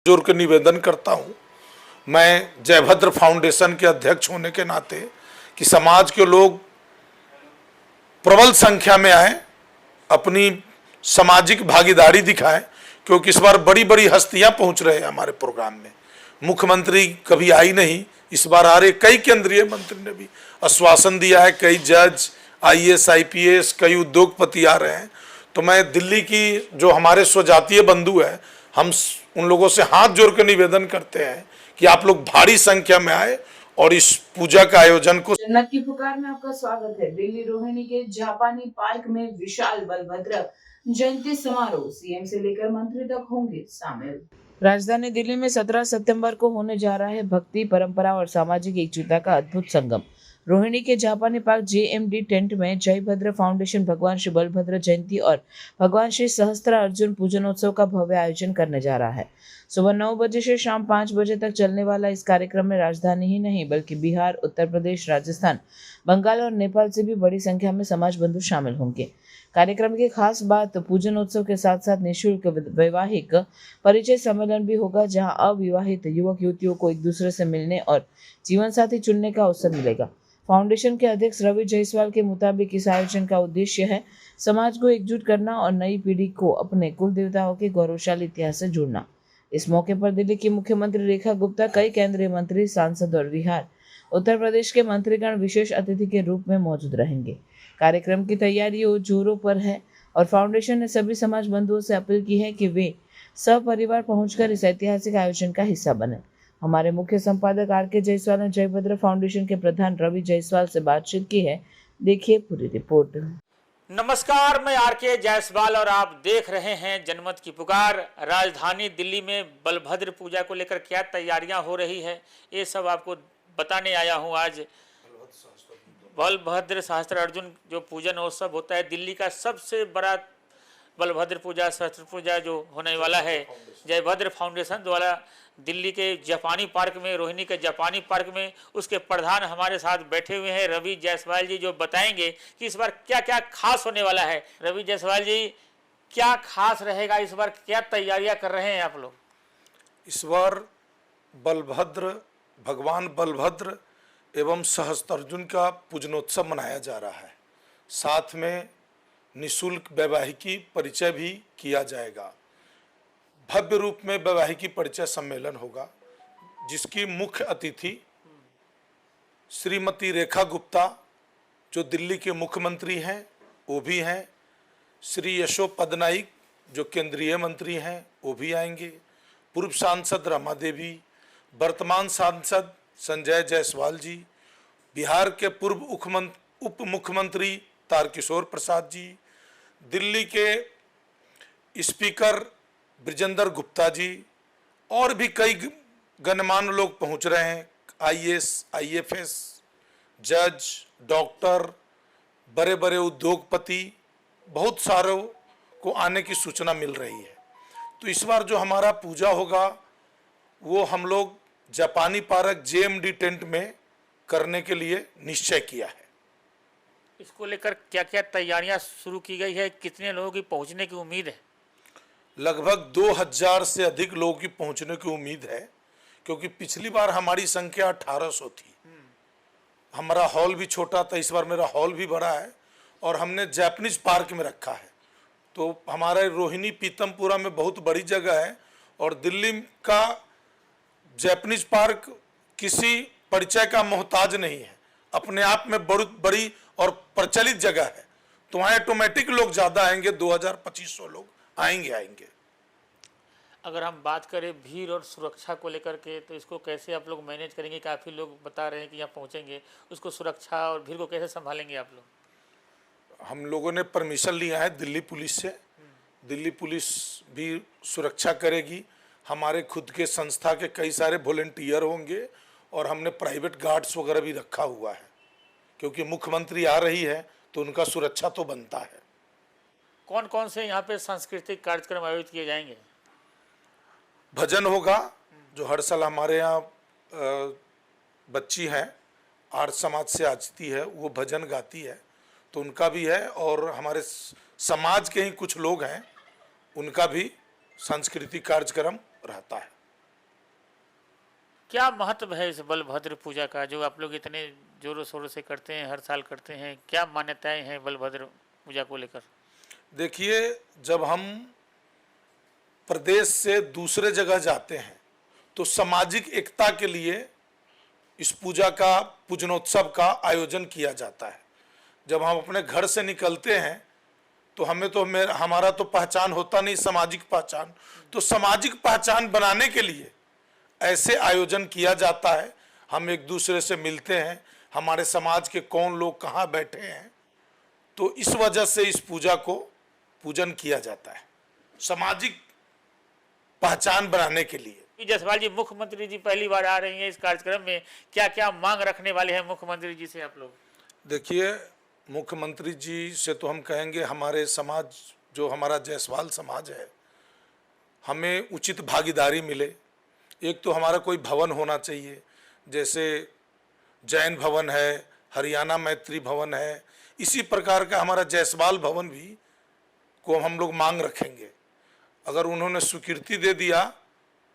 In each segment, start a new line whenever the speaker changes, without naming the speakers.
जोर के निवेदन करता हूँ मैं जयभद्र फाउंडेशन के अध्यक्ष होने के नाते कि समाज के लोग प्रबल संख्या में आए, अपनी सामाजिक भागीदारी दिखाएं, क्योंकि इस बार बड़ी बड़ी हस्तियां पहुंच रहे हैं हमारे प्रोग्राम में। मुख्यमंत्री कभी आई नहीं, इस बार आ रहे। कई केंद्रीय मंत्री ने भी आश्वासन दिया है, कई जज, आईएएस, आईपीएस, कई उद्योगपति आ रहे हैं। तो मैं दिल्ली की जो हमारे स्वजातीय बंधु हैं, हम उन लोगों से हाथ जोड़ कर निवेदन करते हैं कि आप लोग भारी संख्या में आए और इस पूजा का आयोजन को।
जन्नत की पुकार में आपका स्वागत है। दिल्ली रोहिणी के जापानी पार्क में विशाल बलभद्र जयंती समारोह, सीएम से लेकर मंत्री तक होंगे शामिल। राजधानी दिल्ली में 17 सितंबर को होने जा रहा है भक्ति, परंपरा और सामाजिक एकजुटता का अद्भुत संगम। रोहिणी के जापानी पार्क जेएमडी टेंट में जयभद्र फाउंडेशन भगवान श्री बलभद्र जयंती और भगवान श्री सहस्त्रार्जुन पूजनोत्सव का भव्य आयोजन करने जा रहा है। सुबह 9 बजे से शाम 5 बजे तक चलने वाला इस कार्यक्रम में राजधानी ही नहीं बल्कि बिहार, उत्तर प्रदेश, राजस्थान, बंगाल और नेपाल से भी बड़ी संख्या में समाज बंधु शामिल होंगे। कार्यक्रम की खास बात पूजनोत्सव के साथ साथ निःशुल्क वैवाहिक परिचय सम्मेलन भी होगा, जहां अविवाहित युवक युवतियों को एक दूसरे से मिलने और जीवन साथी चुनने का अवसर मिलेगा। फाउंडेशन के अध्यक्ष रवि जायसवाल के मुताबिक इस आयोजन का उद्देश्य है समाज को एकजुट करना और नई पीढ़ी को अपने कुल देवताओं के गौरवशाली इतिहास से जोड़ना। इस मौके पर दिल्ली की मुख्यमंत्री रेखा गुप्ता, कई केंद्रीय मंत्री, सांसद और बिहार, उत्तर प्रदेश के मंत्रीगण विशेष अतिथि के रूप में मौजूद रहेंगे। कार्यक्रम की तैयारियों जोरों पर है और फाउंडेशन ने सभी समाज बंधुओं से अपील की है कि वे सपरिवार पहुंचकर इस ऐतिहासिक आयोजन का हिस्सा बने। हमारे मुख्य संपादक आर.के. जायसवाल ने जयभद्र फाउंडेशन के प्रधान रवि जायसवाल से बातचीत की है। देखिए पूरी रिपोर्ट।
नमस्कार, मैं आर.के. जायसवाल और आप देख रहे हैं जनमत की पुकार। राजधानी दिल्ली में बलभद्र पूजा को लेकर क्या तैयारियां हो रही है, ये सब आपको बताने आया हूं। आज बलभद्र सहस्त्रार्जुन जो पूजन उत्सव होता है, दिल्ली का सबसे बड़ा बलभद्र पूजा, सहस्त्र पूजा जो होने वाला है, जयभद्र फाउंडेशन द्वारा दिल्ली के जापानी पार्क में, रोहिणी के जापानी पार्क में, उसके प्रधान हमारे साथ बैठे हुए हैं रवि जायसवाल जी, जो बताएंगे कि इस बार क्या क्या खास होने वाला है। रवि जायसवाल जी, क्या खास रहेगा इस बार, क्या तैयारियां कर रहे हैं आप लोग?
इस बार बलभद्र, भगवान बलभद्र एवं सहस्त्रार्जुन का पूजनोत्सव मनाया जा रहा है। साथ में निःशुल्क वैवाहिकी परिचय भी किया जाएगा। भव्य रूप में वैवाहिकी परिचय सम्मेलन होगा, जिसकी मुख्य अतिथि श्रीमती रेखा गुप्ता, जो दिल्ली के मुख्यमंत्री हैं, वो भी हैं। श्री यशोद पदनाइक, जो केंद्रीय मंत्री हैं, वो भी आएंगे। पूर्व सांसद रमा देवी, वर्तमान सांसद संजय जायसवाल जी, बिहार के पूर्व उप मुख्यमंत्री तारकिशोर प्रसाद जी, दिल्ली के स्पीकर ब्रिजेंद्र गुप्ता जी, और भी कई गणमान्य लोग पहुंच रहे हैं। आईएएस, आईएफएस, जज, डॉक्टर, बड़े बड़े उद्योगपति, बहुत सारों को आने की सूचना मिल रही है। तो इस बार जो हमारा पूजा होगा वो हम लोग जापानी पार्क जेएमडी टेंट में करने के लिए निश्चय किया है।
इसको लेकर क्या क्या तैयारियां शुरू की गई है, कितने लोगों की पहुंचने की उम्मीद है?
लगभग 2000 से अधिक लोगों की पहुंचने की उम्मीद है, क्योंकि पिछली बार हमारी संख्या 1800 थी। हमारा हॉल भी छोटा था, इस बार मेरा हॉल भी बड़ा है और हमने जापानीज पार्क में रखा है। तो हमारे रोहिणी पीतमपुरा में बहुत बड़ी जगह है और दिल्ली का जापानीज पार्क किसी परिचय का मोहताज नहीं है, अपने आप में बहुत बड़ी और प्रचलित जगह है। तो वहाँ ऑटोमेटिक लोग ज़्यादा आएंगे, 2000-2500 लोग आएंगे।
अगर हम बात करें भीड़ और सुरक्षा को लेकर के, तो इसको कैसे आप लोग मैनेज करेंगे? काफ़ी लोग बता रहे हैं कि यहाँ पहुँचेंगे, उसको सुरक्षा और भीड़ को कैसे संभालेंगे आप लोग?
हम लोगों ने परमिशन लिया है दिल्ली पुलिस से। दिल्ली पुलिस भी सुरक्षा करेगी। हमारे खुद के संस्था के कई सारे वॉलंटियर होंगे और हमने प्राइवेट गार्ड्स वगैरह भी रखा हुआ है, क्योंकि मुख्यमंत्री आ रही है तो उनका सुरक्षा तो बनता है।
कौन कौन से यहाँ पे सांस्कृतिक कार्यक्रम आयोजित किए जाएंगे?
भजन होगा, जो हर साल हमारे यहाँ बच्ची हैं, आर्य समाज से आती है, वो भजन गाती है, तो उनका भी है। और हमारे समाज के ही कुछ लोग हैं, उनका भी सांस्कृतिक कार्यक्रम रहता है।
क्या महत्व है इस बलभद्र पूजा का जो आप लोग इतने जोरों शोरों से करते हैं, हर साल करते हैं? क्या मान्यताएं हैं बलभद्र पूजा को लेकर?
देखिए, जब हम प्रदेश से दूसरे जगह जाते हैं तो सामाजिक एकता के लिए इस पूजा का, पूजनोत्सव का आयोजन किया जाता है। जब हम अपने घर से निकलते हैं तो हमारा तो पहचान होता नहीं, सामाजिक पहचान। तो सामाजिक पहचान बनाने के लिए ऐसे आयोजन किया जाता है। हम एक दूसरे से मिलते हैं, हमारे समाज के कौन लोग कहाँ बैठे हैं, तो इस वजह से इस पूजा को पूजन किया जाता है, सामाजिक पहचान बनाने के लिए।
जायसवाल जी, मुख्यमंत्री जी पहली बार आ रही हैं इस कार्यक्रम में, क्या क्या मांग रखने वाले हैं मुख्यमंत्री जी से आप लोग?
देखिए, मुख्यमंत्री जी से तो हम कहेंगे हमारे समाज, जो हमारा जायसवाल समाज है, हमें उचित भागीदारी मिले। एक तो हमारा कोई भवन होना चाहिए, जैसे जैन भवन है, हरियाणा मैत्री भवन है, इसी प्रकार का हमारा जायसवाल भवन भी को हम लोग मांग रखेंगे। अगर उन्होंने स्वीकृति दे दिया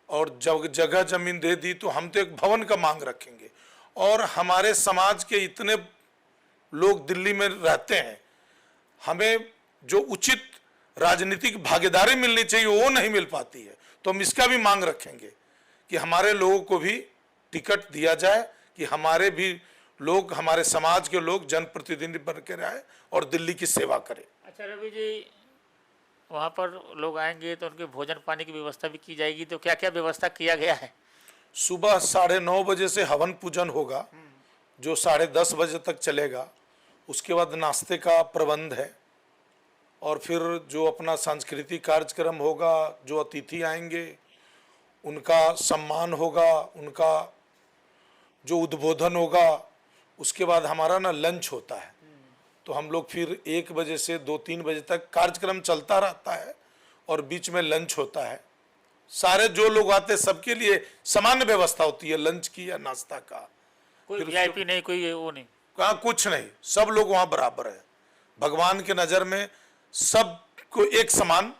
और जगह जमीन दे दी तो हम तो एक भवन का मांग रखेंगे। और हमारे समाज के इतने लोग दिल्ली में रहते हैं, हमें जो उचित राजनीतिक भागीदारी मिलनी चाहिए वो नहीं मिल पाती है, तो हम इसका भी मांग रखेंगे कि हमारे लोगों को भी टिकट दिया जाए, कि हमारे भी लोग, हमारे समाज के लोग जनप्रतिनिधि बन के आए और दिल्ली की सेवा करें।
अच्छा रवि जी, वहाँ पर लोग आएंगे तो उनके भोजन पानी की व्यवस्था भी की जाएगी, तो क्या क्या व्यवस्था किया गया है?
सुबह 9:30 बजे से हवन पूजन होगा, जो 10:30 बजे तक चलेगा। उसके बाद नाश्ते का प्रबंध है, और फिर जो अपना सांस्कृतिक कार्यक्रम होगा, जो अतिथि आएंगे उनका सम्मान होगा, उनका जो उद्बोधन होगा। उसके बाद हमारा लंच होता है, तो हम लोग फिर 1 बजे से 2-3 बजे तक कार्यक्रम चलता रहता है, और बीच में लंच होता है। सारे जो लोग आते हैं सबके लिए सामान्य व्यवस्था होती है, लंच की या नाश्ता का।
कोई वीआईपी नहीं, कोई वो नहीं?
कहाँ, कुछ नहीं, सब लोग वहाँ बराबर है। भगवान के नज़र में सब को एक समान,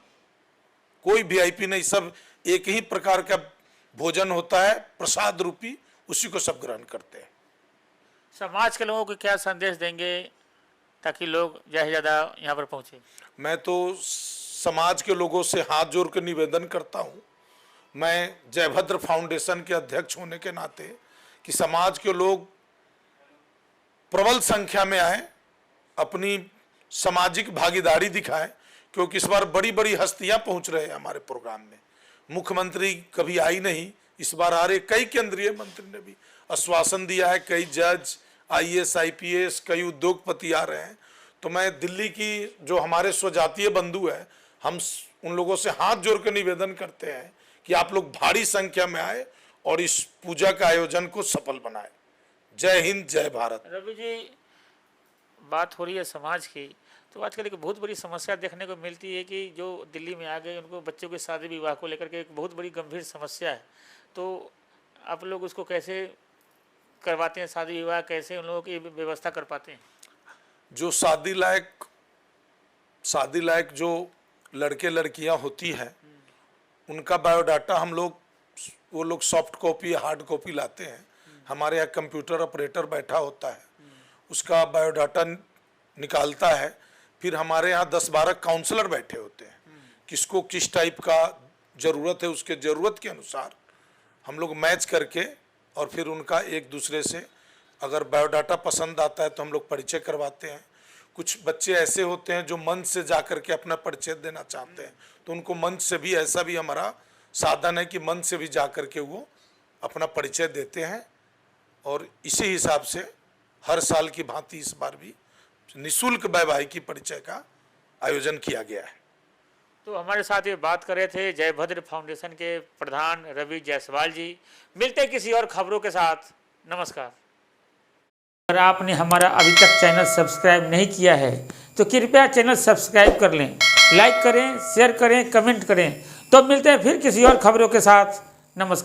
कोई वीआईपी नहीं, सब एक ही प्रकार का भोजन होता है, प्रसाद रूपी, उसी को सब ग्रहण करते हैं।
समाज के लोगों को क्या संदेश देंगे ताकि लोग ज़्यादा से ज़्यादा यहाँ पर पहुँचे?
मैं तो समाज के लोगों से हाथ जोड़ कर निवेदन करता हूँ, मैं जयभद्र फाउंडेशन के अध्यक्ष होने के नाते, कि समाज के लोग प्रबल संख्या में आए, अपनी सामाजिक भागीदारी दिखाएं, क्योंकि इस बार बड़ी बड़ी हस्तियां पहुंच रहे हैं हमारे प्रोग्राम में। मुख्यमंत्री कभी आई नहीं, इस बार आ रहे। कई केंद्रीय मंत्री ने भी आश्वासन दिया है, कई जज, IAS IPS, कई उद्योगपति आ रहे हैं। तो मैं दिल्ली की जो हमारे स्वजातीय बंधु हैं, हम उन लोगों से हाथ जोड़ कर निवेदन करते हैं कि आप लोग भारी संख्या में आए और इस पूजा का आयोजन को सफल बनाए। जय हिंद, जय भारत।
रवि जी, बात हो रही है समाज की, तो आजकल एक बहुत बड़ी समस्या देखने को मिलती है कि जो दिल्ली में आ गए उनको बच्चों के शादी विवाह को लेकर के एक बहुत बड़ी गंभीर समस्या है। तो आप लोग उसको कैसे करवाते हैं, शादी विवाह कैसे उन लोगों की व्यवस्था कर पाते हैं?
जो शादी लायक जो लड़के लड़कियां होती हैं, उनका बायोडाटा हम लोग, वो लोग सॉफ्ट कॉपी या हार्ड कॉपी लाते हैं। हमारे यहाँ कंप्यूटर ऑपरेटर बैठा होता है, उसका बायोडाटा निकालता है। फिर हमारे यहाँ 10-12 काउंसलर बैठे होते हैं, किसको किस टाइप का ज़रूरत है, उसके ज़रूरत के अनुसार हम लोग मैच करके, और फिर उनका एक दूसरे से अगर बायोडाटा पसंद आता है तो हम लोग परिचय करवाते हैं। कुछ बच्चे ऐसे होते हैं जो मंच से जा कर के अपना परिचय देना चाहते हैं, तो उनको मंच से भी, ऐसा भी हमारा साधन है कि मंच से भी जा कर के वो अपना परिचय देते हैं। और इसी हिसाब से हर साल की भांति इस बार भी निःशुल्क वैवाहिकी परिचय का आयोजन किया गया है।
तो हमारे साथ ये बात कर रहे थे जयभद्र फाउंडेशन के प्रधान रवि जायसवाल जी। मिलते हैं किसी और खबरों के साथ। नमस्कार। अगर आपने हमारा अभी तक चैनल सब्सक्राइब नहीं किया है तो कृपया चैनल सब्सक्राइब कर लें, लाइक करें, शेयर करें, कमेंट करें। तो मिलते हैं फिर किसी और खबरों के साथ। नमस्कार।